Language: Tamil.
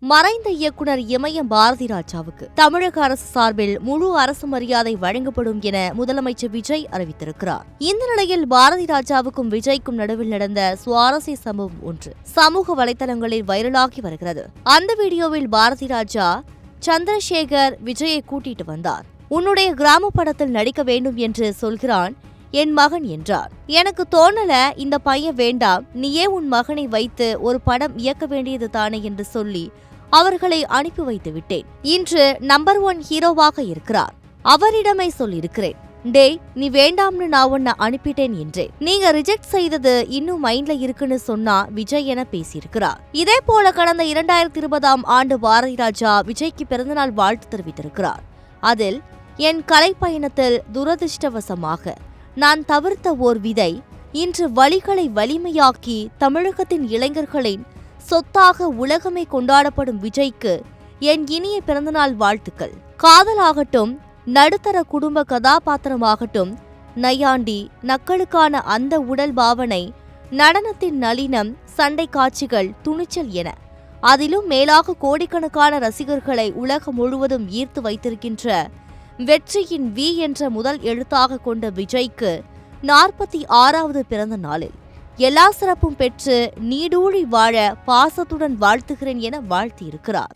மறைந்த இயக்குனர் இமயம் பாரதிராஜாவுக்கு தமிழக அரசு சார்பில் முழு அரசு மரியாதை வழங்கப்படும் என முதலமைச்சர் விஜய் அறிவித்திருக்கிறார். இந்த நிலையில் பாரதிராஜாவுக்கும் விஜய்க்கும் நடுவில் நடந்த சுவாரஸ்ய சம்பவம் ஒன்று சமூக வலைதளங்களில் வைரலாகி வருகிறது. அந்த வீடியோவில் பாரதிராஜா சந்திரசேகர் விஜயை கூட்டிட்டு வந்தார். உன்னுடைய கிராம படத்தில் நடிக்க வேண்டும் என்று சொல்கிறான் என் மகன் என்றார். எனக்கு தோணல, இந்த பையன் வேண்டாம், நீயே உன் மகனை வைத்து ஒரு படம் இயக்க வேண்டியது தானே என்று சொல்லி அவர்களை அனுப்பி வைத்து விட்டேன். இன்று நம்பர் 1 ஹீரோவாக இருக்கிறார். அவரிடமே சொல்லியிருக்கிறேன், டேய் நீ வேண்டாம்னு நான் உன்னை அனுப்பிட்டேன் என்றேன். நீங்க ரிஜெக்ட் செய்தது இன்னும் மைண்ட்ல இருக்குன்னு சொன்னா விஜய் என பேசியிருக்கிறார். இதே போல கடந்த 2020ஆம் ஆண்டு பாரதிராஜா விஜய்க்கு பிறந்தநாள் வாழ்த்து தெரிவித்திருக்கிறார். அதில் என் கலை பயணத்தில் துரதிருஷ்டவசமாக நான் தவிர்த்த ஓர் விதை இன்று வழிகளை வலிமையாக்கி தமிழகத்தின் இளைஞர்களின் சொத்தாக உலகமே கொண்டாடப்படும் விஜய்க்கு என் இனிய பிறந்தநாள் வாழ்த்துக்கள். காதலாகட்டும், நடுத்தர குடும்ப கதாபாத்திரமாகட்டும், நையாண்டி நக்களுக்கான அந்த உடல் பாவனை, நடனத்தின் நளினம், சண்டை காட்சிகள், துணிச்சல் என அதிலும் மேலாக கோடிக்கணக்கான ரசிகர்களை உலகம் முழுவதும் ஈர்த்து வைத்திருக்கின்ற வெற்றியின் வி என்ற முதல் எழுத்தாக கொண்ட விஜய்க்கு 46வது பிறந்த நாளில் எல்லா சிறப்பும் பெற்று நீடூழி வாழ பாசத்துடன் வாழ்த்துகிறேன் என வாழ்த்தியிருக்கிறார்.